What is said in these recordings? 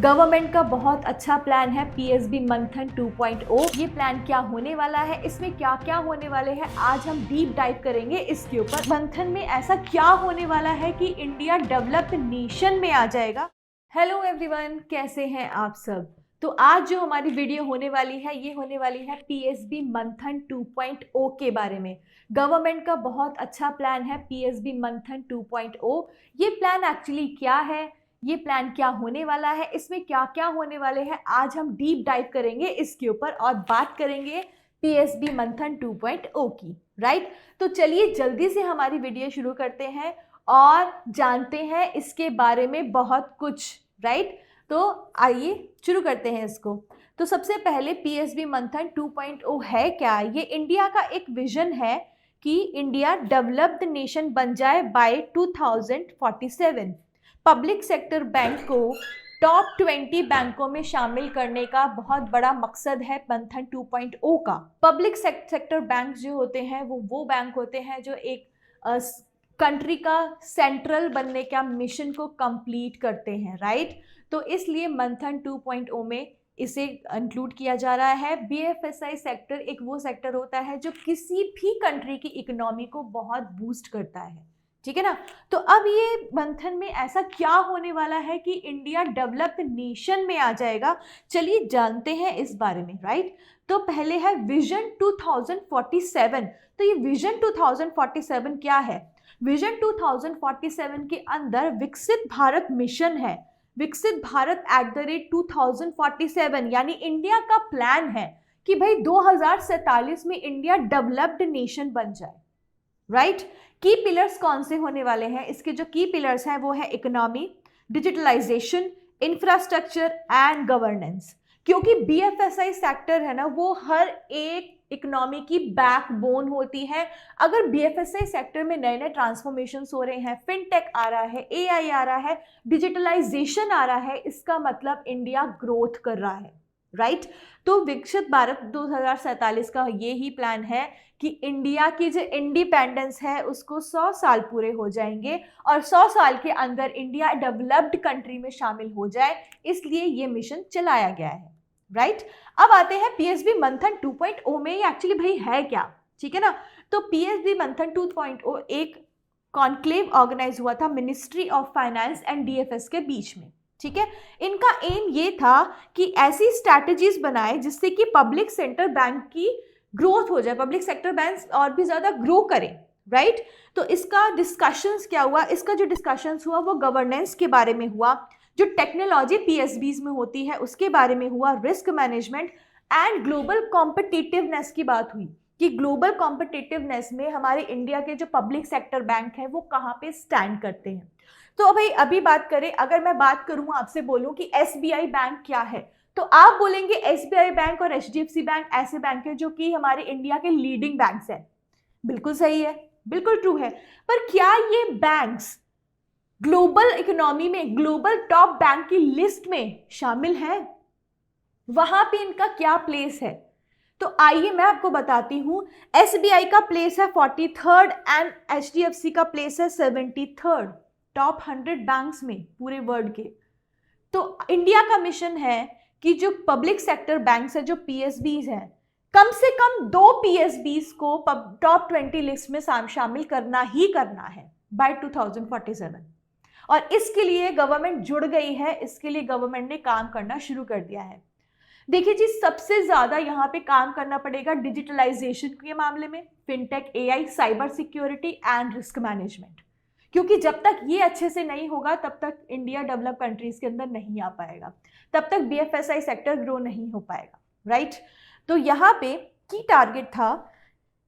Government का बहुत अच्छा प्लान है पीएसबी मंथन 2.0। ये प्लान क्या होने वाला है, इसमें क्या क्या होने वाले हैं, आज हम डीप डाइव करेंगे इसके ऊपर। मंथन में ऐसा क्या होने वाला है कि इंडिया डेवलप्ड नेशन में आ जाएगा। हेलो एवरीवन, कैसे हैं आप सब। तो आज जो हमारी वीडियो होने वाली है ये होने वाली है पीएसबी मंथन 2.0 के बारे में। गवर्नमेंट का बहुत अच्छा प्लान है पीएसबी मंथन 2.0। ये प्लान एक्चुअली क्या है, ये प्लान क्या होने वाला है, इसमें क्या क्या होने वाले हैं, आज हम डीप डाइव करेंगे इसके ऊपर और बात करेंगे पीएसबी मंथन 2.0 की। राइट, तो चलिए जल्दी से हमारी वीडियो शुरू करते हैं और जानते हैं इसके बारे में बहुत कुछ। राइट, तो आइए शुरू करते हैं इसको। तो सबसे पहले पीएसबी मंथन 2.0 है क्या। ये इंडिया का एक विजन है कि इंडिया डेवलप्ड नेशन बन जाए बाय 2047। पब्लिक सेक्टर बैंक को टॉप 20 बैंकों में शामिल करने का बहुत बड़ा मकसद है मंथन 2.0 का। पब्लिक सेक्टर बैंक जो होते हैं वो बैंक होते हैं जो एक कंट्री का सेंट्रल बनने का मिशन को कंप्लीट करते हैं। राइट, तो इसलिए मंथन 2.0 में इसे इंक्लूड किया जा रहा है। बीएफएसआई सेक्टर एक वो सेक्टर होता है जो किसी भी कंट्री की इकोनॉमी को बहुत बूस्ट करता है। ठीक है ना। तो अब ये मंथन में ऐसा क्या होने वाला है कि इंडिया डेवलप्ड नेशन में आ जाएगा, चलिए जानते हैं इस बारे में। राइट, तो पहले है विजन 2047। तो ये विजन 2047 क्या है। विजन 2047 के अंदर विकसित भारत मिशन है। विकसित भारत @ 2047 यानी इंडिया का प्लान है कि भाई 2047 में इंडिया डेवलप्ड नेशन बन जाए। राइट, की पिलर्स कौन से होने वाले हैं, इसके जो की पिलर्स हैं वो है economy, digitalization, infrastructure and governance. क्योंकि बीएफएसआई सेक्टर है ना, वो हर एक इकोनॉमी की बैकबोन होती है। अगर बीएफएसआई सेक्टर में नए नए ट्रांसफॉर्मेशंस हो रहे हैं, फिनटेक आ रहा है, एआई आ रहा है, डिजिटलाइजेशन आ रहा है, इसका मतलब इंडिया ग्रोथ कर रहा है। राइट, तो विकसित भारत 2047 का ये ही प्लान है कि इंडिया की जो इंडिपेंडेंस है उसको 100 साल पूरे हो जाएंगे और 100 साल के अंदर इंडिया डेवलप्ड कंट्री में शामिल हो जाए, इसलिए ये मिशन चलाया गया है। राइट, अब आते हैं पीएसबी मंथन 2.0 में ये एक्चुअली भाई है क्या। ठीक है ना। तो पीएसबी मंथन 2.0 एक कॉन्क्लेव ऑर्गेनाइज हुआ था ministry of finance and DFS के बीच में। ठीक है, इनका एम ये था कि ऐसी स्ट्रैटेजीज बनाए जिससे कि पब्लिक सेक्टर बैंक की ग्रोथ हो जाए, पब्लिक सेक्टर बैंक और भी ज्यादा ग्रो करें। राइट, तो इसका डिस्कशंस क्या हुआ, इसका जो डिस्कशंस हुआ वो गवर्नेंस के बारे में हुआ, जो टेक्नोलॉजी पीएसबीज में होती है उसके बारे में हुआ, risk management and global competitiveness की बात हुई कि ग्लोबल कॉम्पिटिटिवनेस में हमारे इंडिया के जो पब्लिक सेक्टर बैंक है वो कहाँ पे स्टैंड करते हैं। तो भाई अभी बात करें, अगर मैं बात करूं आपसे बोलूं कि एसबीआई बैंक क्या है, तो आप बोलेंगे एसबीआई बैंक और एचडीएफसी बैंक ऐसे बैंक है जो कि हमारे इंडिया के लीडिंग बैंक्स हैं। बिल्कुल सही है, बिल्कुल ट्रू है। पर क्या ये बैंक्स ग्लोबल इकोनॉमी में ग्लोबल टॉप बैंक की लिस्ट में शामिल है, वहां पे इनका क्या प्लेस है। तो आइए मैं आपको बताती हूं। एसबीआई का प्लेस है 43rd एंड एचडीएफसी का प्लेस है 73rd टॉप 100 बैंक्स में पूरे वर्ल्ड के। तो इंडिया का मिशन है कि जो पब्लिक सेक्टर बैंक्स है, जो पीएसबीज हैं, कम से कम 2 पीएसबीज को टॉप 20 लिस्ट में शामिल करना ही करना है बाय 2047। और इसके लिए गवर्नमेंट जुड़ गई है, इसके लिए गवर्नमेंट ने काम करना शुरू कर दिया है। देखिए जी, सबसे ज्यादा यहाँ पे काम करना पड़ेगा डिजिटलाइजेशन के मामले में, fintech, AI, cyber security and risk management. क्योंकि जब तक ये अच्छे से नहीं होगा तब तक इंडिया डेवलप कंट्रीज के अंदर नहीं आ पाएगा, तब तक बीएफएसआई सेक्टर ग्रो नहीं हो पाएगा। राइट, तो यहाँ पे की टारगेट था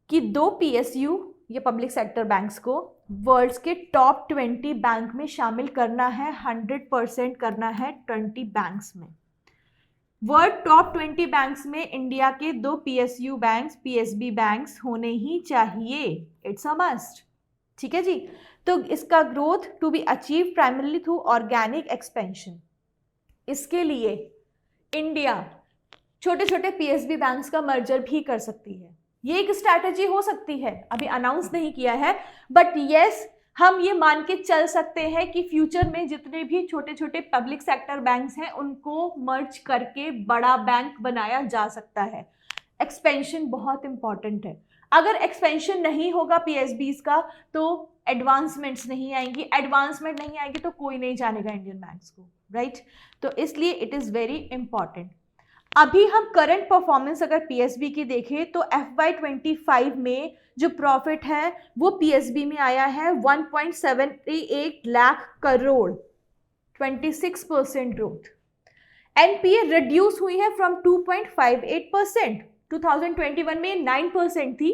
कि 2 पीएसयू ये पब्लिक सेक्टर बैंक्स को वर्ल्ड के टॉप 20 बैंक में शामिल करना है, 100% करना है 20 बैंक्स में। वर्ल्ड टॉप 20 बैंक्स में इंडिया के 2 पीएसयू बैंक्स, पीएसबी बैंक्स होने ही चाहिए, इट्स अ मस्ट। ठीक है जी। तो इसका growth to be achieve primarily through organic expansion. इसके लिए इंडिया छोटे छोटे पीएसबी बैंक्स का मर्जर भी कर सकती है। ये एक स्ट्रैटेजी हो सकती है, अभी अनाउंस नहीं किया है, बट यस हम ये मान के चल सकते हैं कि फ्यूचर में जितने भी छोटे छोटे पब्लिक सेक्टर बैंक्स हैं उनको मर्ज करके बड़ा बैंक बनाया जा सकता है। एक्सपेंशन बहुत इंपॉर्टेंट है। अगर एक्सपेंशन नहीं होगा पीएसबीज का तो एडवांसमेंट्स नहीं आएंगी, एडवांसमेंट नहीं आएगी तो कोई नहीं जानेगा इंडियन बैंक्स को, राइट? तो इसलिए इट इज़ वेरी इंपॉर्टेंट। अभी हम करंट परफॉर्मेंस अगर पीएसबी की देखें तो FY25 में जो प्रॉफिट है वो पीएसबी में आया है 1.78 lakh crore, 26% growth. NPA reduce हुई है फ्रॉम 2.58%, 2021 में 9% थी,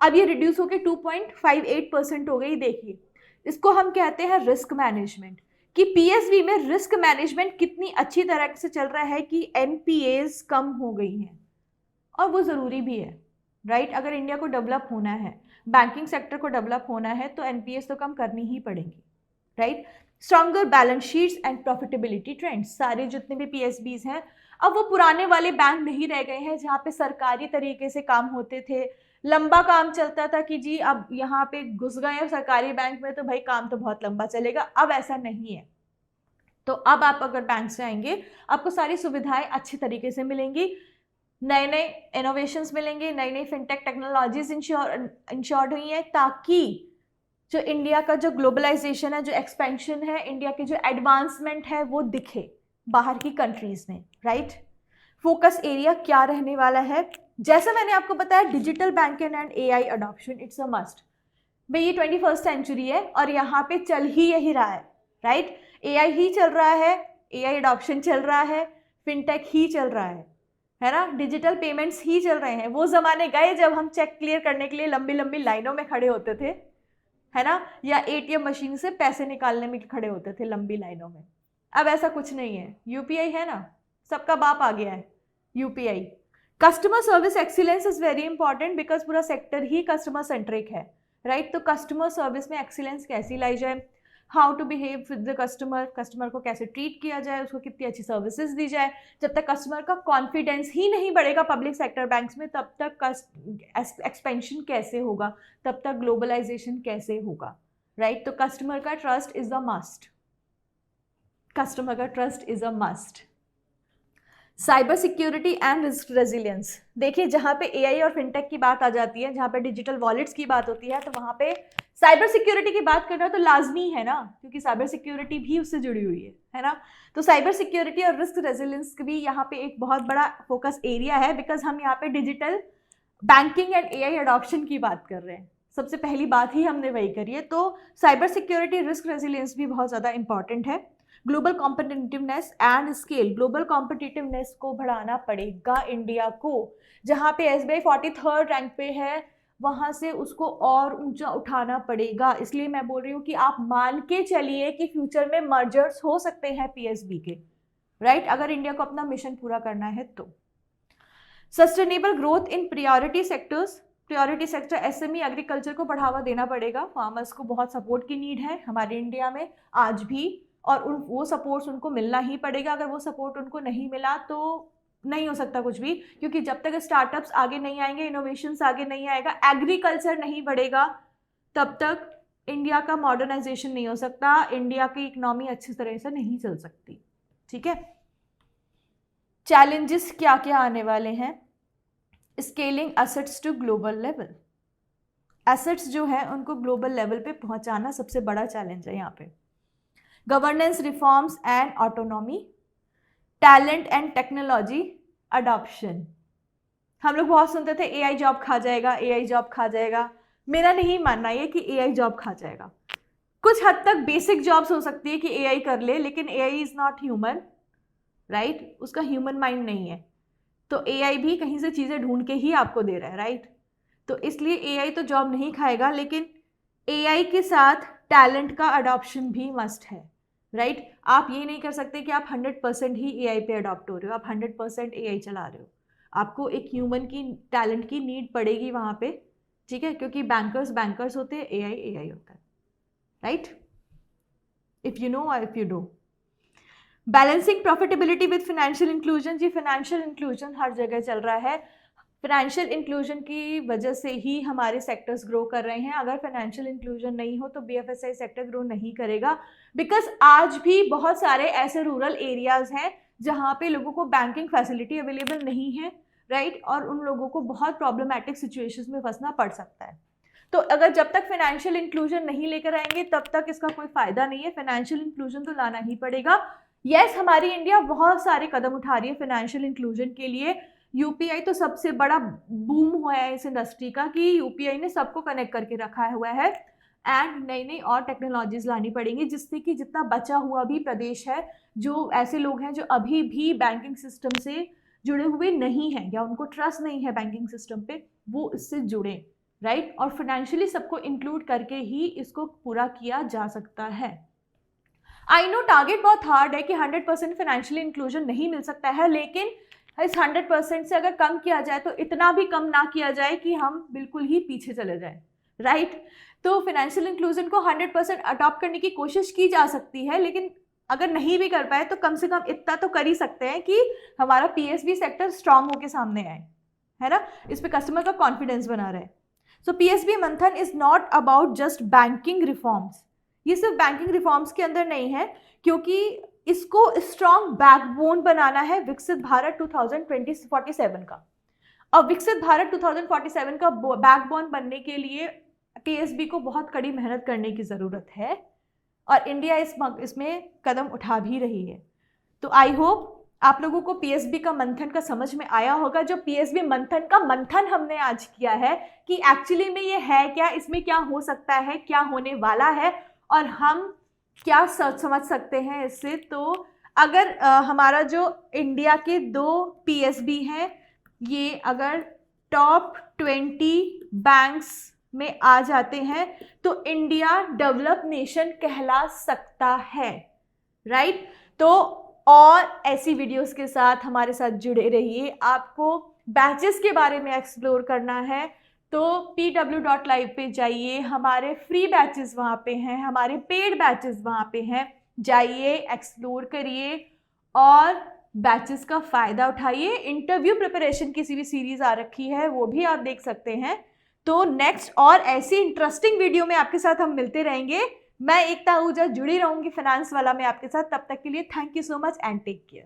अब ये रिड्यूस होकर 2.58% हो गई। देखिए इसको हम कहते हैं रिस्क मैनेजमेंट, कि पीएसबी में रिस्क मैनेजमेंट कितनी अच्छी तरह से चल रहा है कि एनपीएस कम हो गई हैं, और वो ज़रूरी भी है, राइट? अगर इंडिया को डेवलप होना है, बैंकिंग सेक्टर को डेवलप होना है तो एनपीएस तो कम करनी ही पड़ेंगी, right? Stronger balance sheets and profitability trends, सारे जितने भी पीएसबीज हैं अब वो पुराने वाले बैंक नहीं रह गए हैं जहाँ पे सरकारी तरीके से काम होते थे, लंबा काम चलता था कि जी अब यहाँ पे घुस गए सरकारी बैंक में तो भाई काम तो बहुत लंबा चलेगा। अब ऐसा नहीं है। तो अब आप अगर बैंक से आएंगे आपको सारी सुविधाएं अच्छी तरीके से मिलेंगी, नए नए इनोवेशंस मिलेंगे, नई नई फिनटेक टेक्नोलॉजीज इंश्योर्ड हुई है, ताकि जो इंडिया का जो ग्लोबलाइजेशन है, जो एक्सपेंशन है, इंडिया की जो एडवांसमेंट है वो दिखे बाहर की कंट्रीज में, राइट? फोकस एरिया क्या रहने वाला है? जैसा मैंने आपको बताया digital banking and AI adoption it's a must. भाई ये 21st सेंचुरी है और यहाँ पे चल ही यही रहा है, राइट? एआई ही चल रहा है, एआई अडॉप्शन चल रहा है, फिनटेक ही चल रहा है ना? डिजिटल पेमेंट्स ही चल रहे हैं। वो जमाने गए जब हम चेक क्लियर करने के लिए लंबी लंबी लाइनों में खड़े होते थे, है ना? या एटीएम मशीन से पैसे निकालने में खड़े होते थे लंबी लाइनों में। अब ऐसा कुछ नहीं है, यूपीआई है ना, सबका बाप आ गया है UPI. Customer service excellence is very important because पूरा सेक्टर ही कस्टमर सेंट्रिक है, राइट? तो कस्टमर सर्विस में एक्सीलेंस कैसी लाई जाए, how to behave with the customer, customer को कैसे ट्रीट किया जाए, उसको कितनी अच्छी सर्विसेज दी जाए। जब तक कस्टमर का कॉन्फिडेंस ही नहीं बढ़ेगा पब्लिक सेक्टर बैंक्स में तब तक एक्सपेंशन कैसे होगा, तब तक ग्लोबलाइजेशन कैसे होगा, राइट? तो कस्टमर का trust is a must, customer का trust is a must. Cyber security and risk resilience, देखिए जहाँ पे एआई और फिनटेक की बात आ जाती है, जहाँ पे डिजिटल वॉलेट्स की बात होती है, तो वहाँ पे साइबर सिक्योरिटी की बात करना तो लाजमी है ना, क्योंकि साइबर सिक्योरिटी भी उससे जुड़ी हुई है ना? तो साइबर सिक्योरिटी और रिस्क रेजिलियंस भी यहाँ पे एक बहुत बड़ा फोकस एरिया है, बिकॉज हम यहाँ पे digital banking and AI adoption की बात कर रहे हैं। सबसे पहली बात ही हमने वही करी है। तो साइबर सिक्योरिटी रिस्क रेजिलियंस भी बहुत ज़्यादा इंपॉर्टेंट है। Global competitiveness and scale, global competitiveness को बढ़ाना पड़ेगा इंडिया को। जहाँ पे एसबीआई 43rd रैंक पे है वहाँ से उसको और ऊंचा उठाना पड़ेगा। इसलिए मैं बोल रही हूँ कि आप मान के चलिए कि फ्यूचर में मर्जर्स हो सकते हैं पीएसबी के, राइट? अगर इंडिया को अपना मिशन पूरा करना है तो। Sustainable growth in priority sectors, priority sector SME agriculture को बढ़ावा देना पड़ेगा। फार्मर्स को बहुत सपोर्ट की नीड है हमारे इंडिया में आज भी, और वो सपोर्ट्स उनको मिलना ही पड़ेगा। अगर वो सपोर्ट उनको नहीं मिला तो नहीं हो सकता कुछ भी, क्योंकि जब तक स्टार्टअप्स आगे नहीं आएंगे, इनोवेशंस आगे नहीं आएगा, एग्रीकल्चर नहीं बढ़ेगा, तब तक इंडिया का मॉडर्नाइजेशन नहीं हो सकता, इंडिया की इकोनॉमी अच्छी तरह से नहीं चल सकती, ठीक है? चैलेंजेस क्या क्या आने वाले हैं? Scaling assets to global level, assets जो है उनको ग्लोबल लेवल पे पहुंचाना सबसे बड़ा चैलेंज है यहाँ पे। Governance reforms and autonomy, talent and technology adoption. हम लोग बहुत सुनते थे एआई जॉब खा जाएगा, एआई जॉब खा जाएगा। मेरा नहीं मानना ये कि एआई जॉब खा जाएगा। कुछ हद तक बेसिक जॉब्स हो सकती है कि एआई कर ले, लेकिन AI is not human, right? उसका ह्यूमन माइंड नहीं है, तो एआई भी कहीं से चीज़ें ढूंढ के ही आपको दे रहा है, राइट? तो इसलिए एआई तो जॉब नहीं खाएगा, लेकिन एआई के साथ टैलेंट का अडॉप्शन भी मस्ट है, राइट? आप ये नहीं कर सकते कि आप 100% ही एआई पे अडॉप्ट हो रहे हो, आप 100% एआई चला रहे हो। आपको एक ह्यूमन की टैलेंट की नीड पड़ेगी वहाँ पे, ठीक है? क्योंकि बैंकर्स होते हैं, एआई होता है, राइट? इफ़ यू नो और if you do. Balancing profitability with financial inclusion, जी फाइनेंशियल इंक्लूजन हर जगह चल रहा है। फाइनेंशियल इंक्लूजन की वजह से ही हमारे सेक्टर्स ग्रो कर रहे हैं। अगर फाइनेंशियल इंक्लूजन नहीं हो तो BFSI सेक्टर ग्रो नहीं करेगा, बिकॉज आज भी बहुत सारे ऐसे रूरल एरियाज हैं जहाँ पे लोगों को बैंकिंग फैसिलिटी अवेलेबल नहीं है, राइट, और उन लोगों को बहुत प्रॉब्लमैटिक सिचुएशंस में फंसना पड़ सकता है। तो अगर जब तक फाइनेंशियल इंक्लूजन नहीं लेकर आएंगे तब तक इसका कोई फायदा नहीं है। फाइनेंशियल इंक्लूजन तो लाना ही पड़ेगा। यस, हमारी इंडिया बहुत सारे कदम उठा रही है फाइनेंशियल इंक्लूजन के लिए। यूपीआई तो सबसे बड़ा बूम हुआ है इस इंडस्ट्री का कि यूपीआई ने सबको कनेक्ट करके रखा हुआ है, एंड नई नई और टेक्नोलॉजीज लानी पड़ेंगी जिससे कि जितना बचा हुआ भी प्रदेश है, जो ऐसे लोग हैं जो अभी भी बैंकिंग सिस्टम से जुड़े हुए नहीं हैं या उनको ट्रस्ट नहीं है बैंकिंग सिस्टम पे, वो इससे जुड़े, राइट, और फाइनेंशियली सबको इंक्लूड करके ही इसको पूरा किया जा सकता है। आई नो टारगेट बहुत हार्ड है कि 100% फाइनेंशियल इंक्लूजन नहीं मिल सकता है, लेकिन इस 100% से अगर कम किया जाए तो इतना भी कम ना किया जाए कि हम बिल्कुल ही पीछे चले जाएं, राइट। तो फाइनेंशियल इंक्लूजन को 100% अडॉप्ट करने की कोशिश की जा सकती है, लेकिन अगर नहीं भी कर पाए तो कम से कम इतना तो कर ही सकते हैं कि हमारा PSB सेक्टर स्ट्रांग होकर सामने आए, है ना, इस पे कस्टमर का कॉन्फिडेंस बना रहे। सो PSB मंथन is not about just banking reforms. ये सिर्फ बैंकिंग रिफॉर्म्स के अंदर नहीं है, क्योंकि इसको स्ट्रॉन्ग बैकबोन बनाना है विकसित भारत 2047 का। अब विकसित भारत 2047 का बैकबोन बनने के लिए PSB को बहुत कड़ी मेहनत करने की ज़रूरत है, और इंडिया इसमें कदम उठा भी रही है। तो आई होप आप लोगों को PSB का मंथन का समझ में आया होगा। जो PSB मंथन का मंथन हमने आज किया है कि एक्चुअली में ये है क्या, इसमें क्या हो सकता है, क्या होने वाला है, और हम क्या समझ सकते हैं इससे। तो अगर हमारा जो इंडिया के 2 PSB हैं, ये अगर टॉप 20 बैंक्स में आ जाते हैं तो इंडिया डेवलप नेशन कहला सकता है, राइट। तो और ऐसी वीडियोस के साथ हमारे साथ जुड़े रहिए। आपको बैचेस के बारे में एक्सप्लोर करना है तो pw.live पे जाइए, हमारे फ्री बैचेस वहाँ पे हैं, हमारे पेड बैचेस वहाँ पे हैं, जाइए एक्सप्लोर करिए और बैचेस का फ़ायदा उठाइए। इंटरव्यू प्रिपरेशन किसी भी सीरीज़ आ रखी है वो भी आप देख सकते हैं। तो नेक्स्ट और ऐसी इंटरेस्टिंग वीडियो में आपके साथ हम मिलते रहेंगे। मैं एकता आहूजा जुड़ी रहूंगी फाइनेंस वाला में आपके साथ। तब तक के लिए thank you so much and take care.